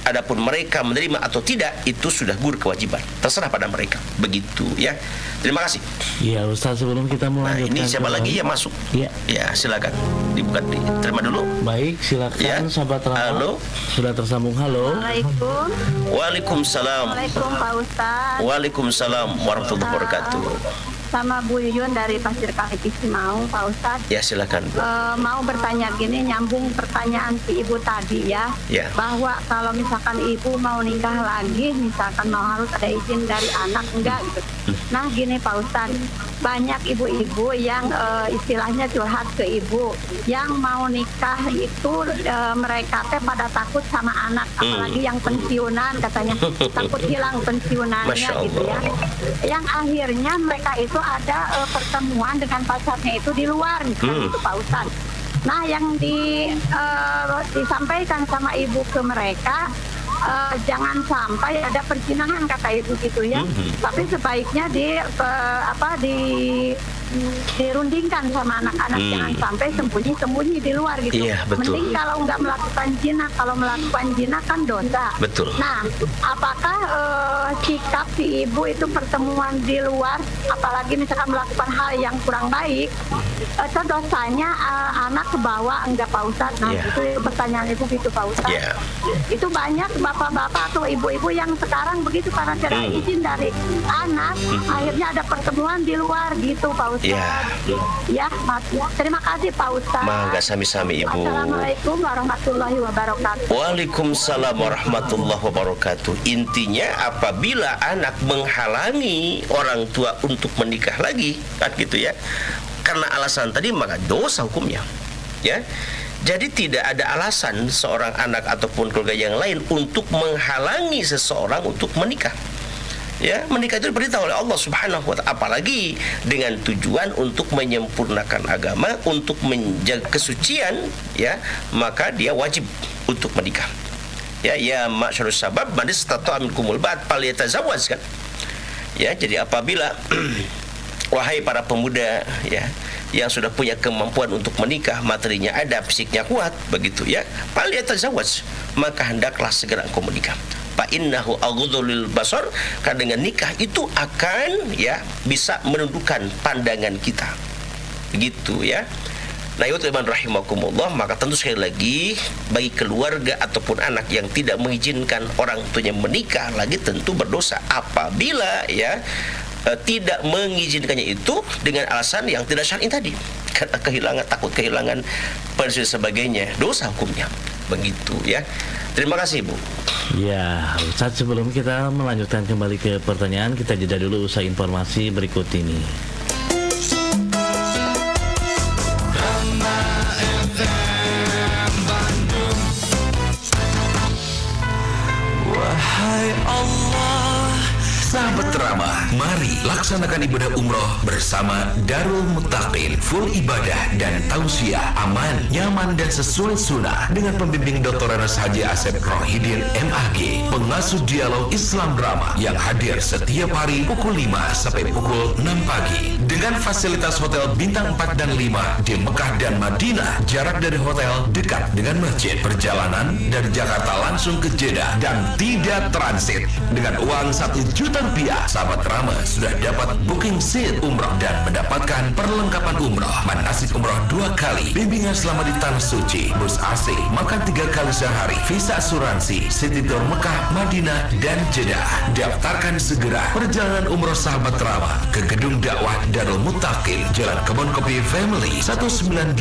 Adapun mereka menerima atau tidak, itu sudah gugur kewajiban, terserah pada mereka. Begitu ya. Terima kasih. Ya Ustaz, sebelum kita melanjutkan, ini siapa lagi yang masuk? Ya, ya silakan dibuka, terima dulu. Baik, silakan ya. Sahabat Rama. Halo, sudah tersambung. Halo. Waalaikumsalam. Waalaikumsalam. Waalaikumsalam Pak Ustaz. Waalaikumsalam warahmatullahi wabarakatuh. Sama Bu Yuyun dari Pasir Kaliki mau Pak Ustaz. Ya silakan. Mau bertanya gini, nyambung pertanyaan si ibu tadi ya, bahwa kalau misalkan ibu mau nikah lagi, misalkan mau harus ada izin dari anak enggak gitu. Nah gini Pak Ustaz, banyak ibu-ibu yang istilahnya curhat ke ibu yang mau nikah itu mereka teh pada takut sama anak, apalagi yang pensiunan katanya takut hilang pensiunannya gitu ya, yang akhirnya mereka itu ada pertemuan dengan pacarnya itu di luar misalnya itu Pak Ustaz. Nah yang disampaikan sama ibu ke mereka, jangan sampai ada perzinahan kata ibu gitu ya. Tapi sebaiknya dirundingkan sama anak-anak, jangan sampai sembunyi-sembunyi di luar gitu. Iya, betul. Mending kalau nggak melakukan zina, kalau melakukan zina kan dosa. Betul. Nah, apakah sikap si ibu itu pertemuan di luar, apalagi misalkan melakukan hal yang kurang baik, itu dosanya anak ke bawah enggak Pak Ustadz? Nah, itu pertanyaan ibu gitu Pak Ustadz. Itu banyak bapak-bapak atau ibu-ibu yang sekarang begitu karena tidak izin dari anak, akhirnya ada pertemuan di luar gitu Pak Ustadz. Ya, terima kasih Pak Ustadz. Mangga sami-sami Ibu. Assalamualaikum warahmatullahi wabarakatuh. Waalaikumsalam warahmatullahi wabarakatuh. Intinya apabila anak menghalangi orang tua untuk menikah lagi, kan gitu ya, karena alasan tadi, maka dosa hukumnya. Ya. Jadi tidak ada alasan seorang anak ataupun keluarga yang lain untuk menghalangi seseorang untuk menikah. Ya, menikah itu diperintah oleh Allah Subhanahu wa ta'ala, apalagi dengan tujuan untuk menyempurnakan agama, untuk menjaga kesucian, ya, maka dia wajib untuk menikah. Ya ma'syarus sabab man istata'a minkumul ba'at falyatazawwaj kan. Ya, jadi apabila wahai para pemuda ya yang sudah punya kemampuan untuk menikah, materinya ada, fisiknya kuat, begitu ya, falyatazawwaj, maka hendaklah segera engkau menikah. Fa innahu aghaddu lil basar, karena dengan nikah itu akan ya bisa menundukkan pandangan kita. begitu ya. Nah, ikhwatul iman rahimakumullah, maka tentu sekali lagi bagi keluarga ataupun anak yang tidak mengizinkan orang tuanya menikah lagi tentu berdosa apabila ya tidak mengizinkannya itu dengan alasan yang tidak syar'i tadi, karena takut kehilangan dan sebagainya, dosa hukumnya begitu ya. Terima kasih Bu. Ya, Ustaz, sebelum kita melanjutkan kembali ke pertanyaan, kita jeda dulu usai informasi berikut ini. Wahai Allah, sahabat Rama, mari laksanakan ibadah umroh bersama Darul Muttaqin. Full ibadah dan tausiah, aman, nyaman dan sesuai sunnah dengan pembimbing Dr. Anas Haji Asep Rohidin MAG, pengasuh dialog Islam Rama yang hadir setiap hari pukul 5 sampai pukul 6 pagi dengan fasilitas hotel bintang 4 dan 5 di Mekah dan Madinah. Jarak dari hotel dekat dengan masjid. Perjalanan dari Jakarta langsung ke Jeddah dan tidak transit. Dengan uang 1 juta rupiah, sahabat Rama sudah dapat booking seat umrah dan mendapatkan perlengkapan umrah, manasik umrah 2 kali, bimbingan selama di Tanah Suci, bus AC, makan 3 kali sehari, visa asuransi, city tour Mekah, Madinah, dan Jeddah. Daftarkan segera perjalanan umrah sahabat Rama ke Gedung Dakwah Darul Muttaqin, Jalan Kebon Kopi Family 198,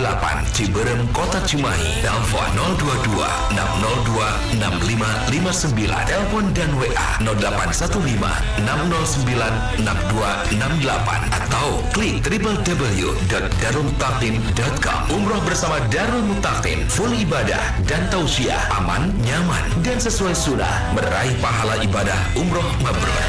Ciberem, Kota Cimahi. Telepon 022 602 6559. Telepon dan WA 0815 609 6268 atau klik www.darulmuttaqin.com. Umroh bersama Darul Muttaqin, full ibadah dan tausiah, aman, nyaman dan sesuai sunnah, meraih pahala ibadah umroh mabrur.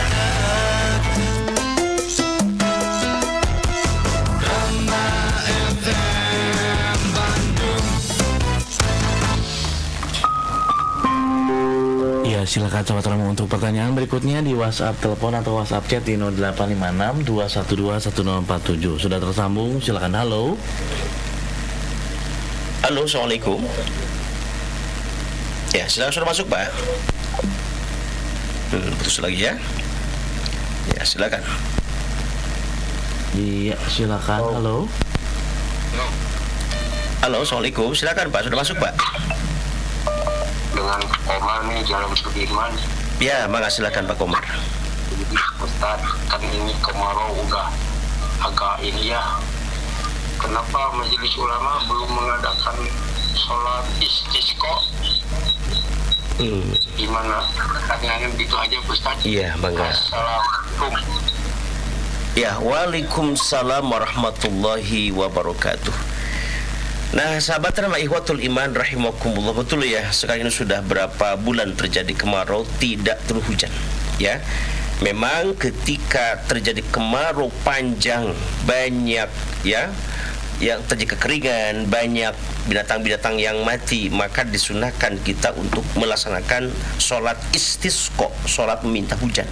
Silakan sahabat Rama untuk pertanyaan berikutnya di WhatsApp telepon atau WhatsApp chat di 0856 212 1047. Sudah tersambung, silakan. Halo. Halo, Assalamualaikum. Ya, silakan, sudah masuk Pak. Putus lagi ya. Ya, silakan. Iya, silakan. Halo. Halo, Assalamualaikum. Silakan Pak, sudah masuk Pak. Dengan Komar nih, Jalan Sudirman. Ya, maka silakan Pak Komar. Ustaz, kan ini kemarau udah agak ini ya. Kenapa Majelis Ulama belum mengadakan sholat istisqa? Gimana? Pertanyaannya begitu aja Ustaz. Iya, bangga. Assalamualaikum. Ya, waalaikumsalam warahmatullahi wabarakatuh. Nah, sahabat Rama ikhwatul iman rahimakumullah, betul ya, sekarang ini sudah berapa bulan terjadi kemarau, tidak turun hujan ya. Memang ketika terjadi kemarau panjang, banyak ya yang terjadi kekeringan, banyak binatang-binatang yang mati, maka disunahkan kita untuk melaksanakan sholat istisqa, sholat meminta hujan.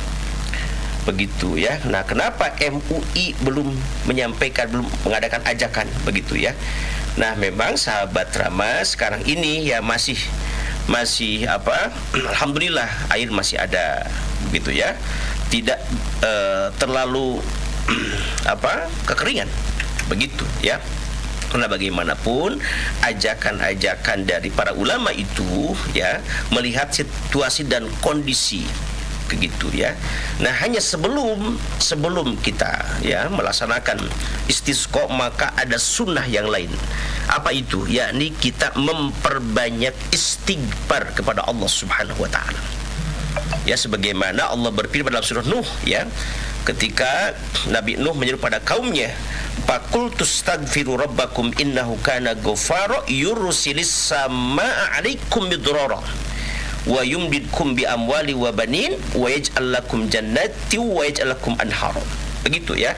Begitu ya. Nah, kenapa MUI belum menyampaikan, belum mengadakan ajakan begitu ya? Nah, memang sahabat Rama sekarang ini ya masih alhamdulillah air masih ada begitu ya. Tidak terlalu kekeringan begitu ya. Karena bagaimanapun ajakan-ajakan dari para ulama itu ya melihat situasi dan kondisi begitu ya. Nah, hanya sebelum kita ya melaksanakan istisqa, maka ada sunnah yang lain. Apa itu? Yakni kita memperbanyak istighfar kepada Allah Subhanahu wa taala. Ya, sebagaimana Allah berfirman dalam surah Nuh ya, ketika Nabi Nuh menyeru pada kaumnya, "Faqultu astaghfiru rabbakum innahu kana ghaffara yursilis samaa'a 'alaikum bidrara wa yumdidkum bi amwali wa banin wa yaj'al lakum jannati wa yaj'al lakum anhara." Begitu ya.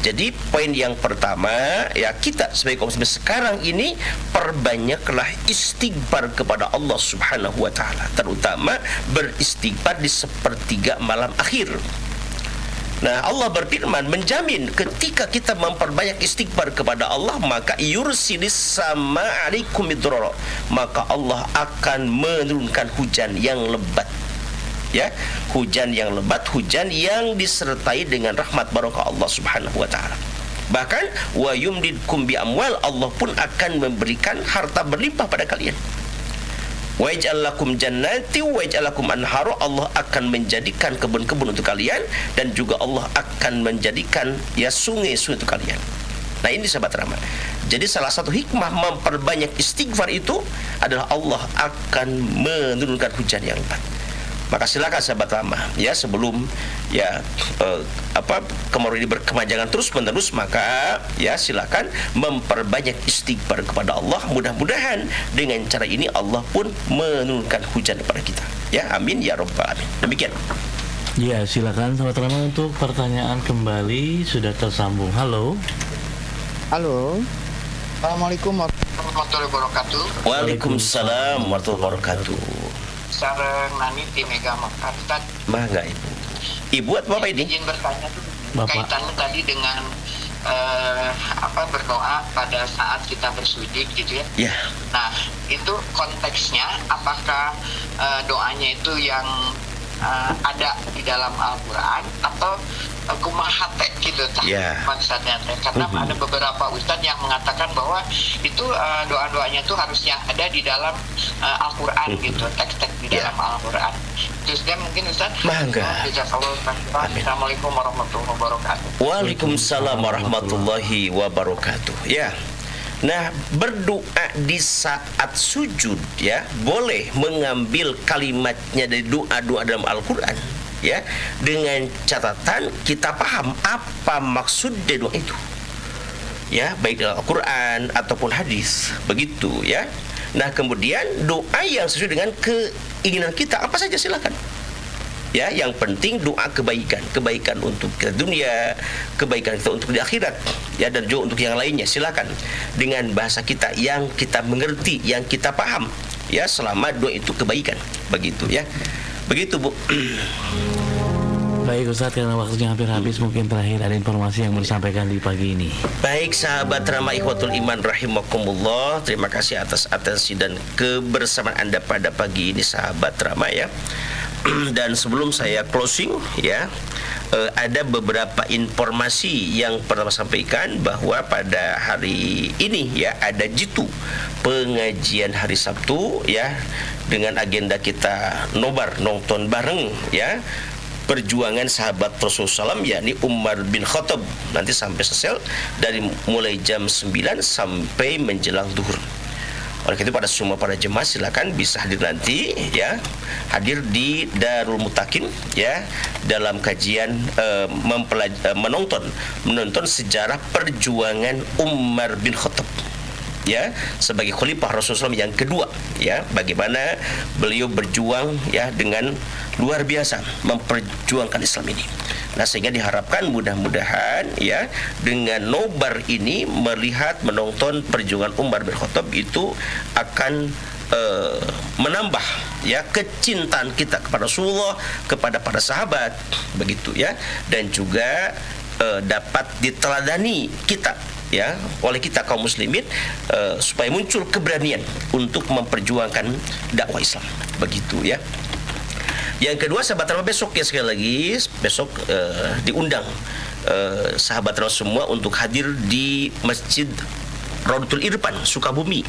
Jadi poin yang pertama ya, kita sebagai kaum muslimin sekarang ini perbanyaklah istighfar kepada Allah Subhanahu wa taala, terutama beristighfar di sepertiga malam akhir. Nah, Allah berfirman menjamin ketika kita memperbanyak istighfar kepada Allah, maka yursilis sama alaikum midrara, maka Allah akan menurunkan hujan yang lebat. Ya, hujan yang lebat, hujan yang disertai dengan rahmat barokah Allah Subhanahu wa taala. Bahkan wa yumdidkum bi amwal, Allah pun akan memberikan harta berlimpah pada kalian. Wa yaj'al lakum jannati wa yaj'al lakum anhara, Allah akan menjadikan kebun-kebun untuk kalian, dan juga Allah akan menjadikan sungai-sungai untuk kalian. Nah, ini sahabat Rama. Jadi salah satu hikmah memperbanyak istighfar itu adalah Allah akan menurunkan hujan yang lebat. Maka silakan sahabat Rama, sebelum kemarau ini berkepanjangan terus-menerus, maka silakan memperbanyak istighfar kepada Allah. Mudah-mudahan dengan cara ini Allah pun menurunkan hujan kepada kita. Amin ya rabbal alamin. Demikian. Ya, silakan sahabat Rama untuk pertanyaan kembali sudah tersambung. Halo. Assalamualaikum warahmatullahi wabarakatuh. Waalaikumsalam warahmatullahi wabarakatuh. Sareng Nani di Mega Makassar. Mangga Ibu. Ibu atau Bapak ini? Izin bertanya tuh Bapak. kaitannya tadi dengan berdoa pada saat kita bersujud gitu ya. Ya. Nah, itu konteksnya apakah doanya itu yang ada di dalam Al-Qur'an atau kumahate gitu maksudnya, karena ada beberapa ustadz yang mengatakan bahwa itu doa-doanya itu harus yang ada di dalam Al-Qur'an gitu, teks-teks di dalam Al-Qur'an. Terus dan mungkin ustadz, Assalamualaikum warahmatullahi wabarakatuh. Waalaikumsalam warahmatullahi wabarakatuh. Nah, berdoa di saat sujud boleh mengambil kalimatnya dari doa-doa dalam Al-Qur'an, dengan catatan kita paham apa maksud dari doa itu, baik dalam Al-Quran ataupun hadis, begitu ya. Nah, kemudian doa yang sesuai dengan keinginan kita apa saja silakan. Yang penting doa kebaikan untuk kita dunia, kebaikan kita untuk di akhirat, dan juga untuk yang lainnya silakan dengan bahasa kita yang kita mengerti, yang kita paham, selama doa itu kebaikan, begitu ya. Begitu, Bu. Baik Ustaz, karena waktunya hampir habis, mungkin terakhir ada informasi yang mau disampaikan di pagi ini. Baik sahabat Rama Ikhwatul Iman rahimakumullah, terima kasih atas atensi dan kebersamaan Anda pada pagi ini sahabat Rama Dan sebelum saya closing ada beberapa informasi yang pertama sampaikan bahwa pada hari ini ada jitu pengajian hari Sabtu dengan agenda kita nobar nonton bareng perjuangan sahabat Rasulullah SAW, yakni Umar bin Khattab, nanti sampai selesai dari mulai jam 9 sampai menjelang zuhur. Oleh itu pada semua para jemaah silakan bisa hadir nanti hadir di Darul Mutakin dalam kajian menonton sejarah perjuangan Umar bin Khattab sebagai khalifah Rasulullah yang kedua, bagaimana beliau berjuang dengan luar biasa memperjuangkan Islam ini. Nah, sehingga diharapkan mudah-mudahan dengan nobar ini menonton perjuangan Umar bin Khattab itu akan menambah kecintaan kita kepada Rasulullah, kepada para sahabat, begitu dan juga dapat diteladani kita oleh kita kaum muslimin, supaya muncul keberanian untuk memperjuangkan dakwah Islam, begitu Yang kedua sahabat Rama, besok sekali lagi besok diundang sahabat Rama semua untuk hadir di Masjid Raudatul Irfan Sukabumi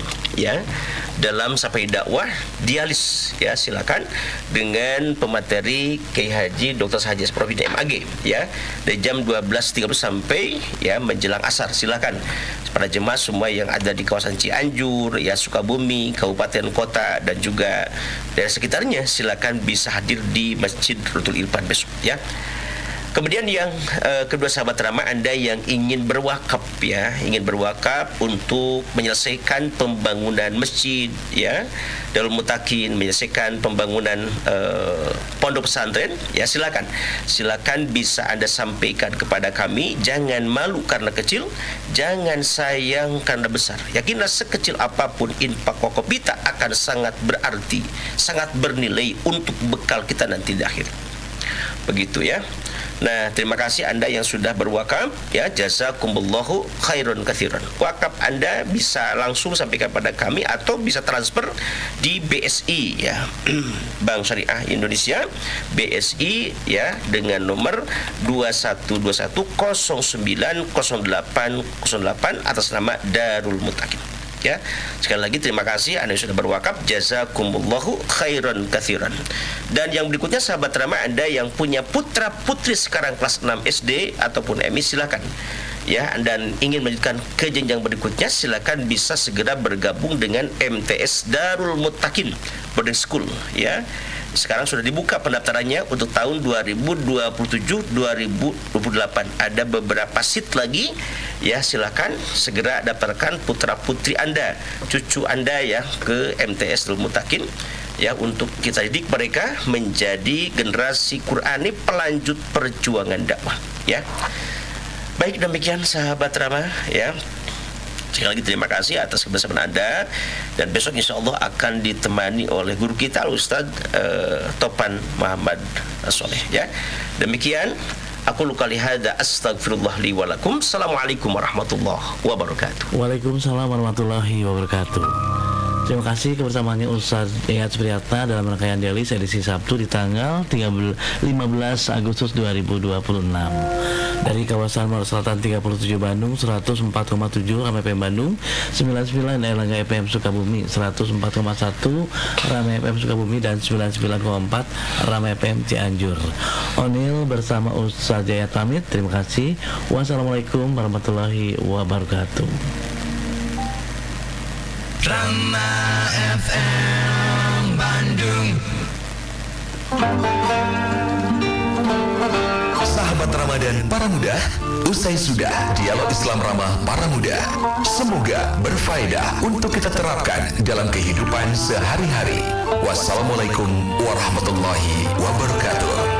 dalam sampai dakwah dialis silakan dengan pemateri Kiai Haji Dr. Haji Provinsi MAG dari jam 12.30 sampai menjelang asar. Silakan para jemaah semua yang ada di kawasan Cianjur, Sukabumi, kabupaten kota dan juga daerah sekitarnya silakan bisa hadir di Masjid Raudatul Irfan besok Kemudian yang kedua sahabat Rama, Anda yang ingin berwakaf untuk menyelesaikan pembangunan masjid Darul Mutakin, menyelesaikan pembangunan pondok pesantren silakan bisa Anda sampaikan kepada kami. Jangan malu karena kecil, jangan sayang karena besar. Yakinlah sekecil apapun infak wakaf kita akan sangat berarti, sangat bernilai untuk bekal kita nanti di akhir. Begitu Nah, terima kasih Anda yang sudah berwakaf, ya, jazakumullahu khairan katsiran. Wakaf Anda bisa langsung sampaikan pada kami atau bisa transfer di BSI, ya. Bank Syariah Indonesia, BSI, ya, dengan nomor 2121090808 atas nama Darul Muttaqin. Ya, sekali lagi terima kasih Anda yang sudah berwakaf, jazakumullahu khairan katsiran. Dan yang berikutnya sahabat Rama, Anda yang punya putra putri sekarang kelas 6 SD ataupun MI, silakan, ya, dan ingin melanjutkan ke jenjang berikutnya, silakan bisa segera bergabung dengan MTS Darul Muttaqin Boarding School, ya. Sekarang sudah dibuka pendaftarannya untuk tahun 2027-2028. Ada beberapa seat lagi, ya, silakan segera daftarkan putra putri Anda, cucu Anda, ya, ke MTS Darul Muttaqin, ya, untuk kita didik mereka menjadi generasi Qurani pelanjut perjuangan dakwah, ya. Baik, demikian sahabat Rama, ya. Sekali lagi terima kasih atas kebersamaan Anda, dan besok insya Allah akan ditemani oleh guru kita Ustaz Topan Muhammad Soleh, ya. Demikian aku lukali hada, astagfirullah li walakum. Assalamualaikum warahmatullahi wabarakatuh. Waalaikumsalam warahmatullahi wabarakatuh. Terima kasih kebersamaannya Ustaz Yayat Supriyatna dalam rangkaian Dialis edisi Sabtu di tanggal 15 Agustus 2026 dari kawasan Moro Selatan 37 Bandung, 104,7 Rama FM Bandung, 99 Erlangga FM Sukabumi, 104,1 Rama FM Sukabumi, dan 99,4 Rama FM Cianjur. Onil bersama Ustaz Yayat pamit. Terima kasih. Wassalamualaikum warahmatullahi wabarakatuh. Rama FM Bandung. Sahabat Ramadan para muda, usai sudah dialog Islam ramah para muda. Semoga berfaedah untuk kita terapkan dalam kehidupan sehari-hari. Wassalamualaikum warahmatullahi wabarakatuh.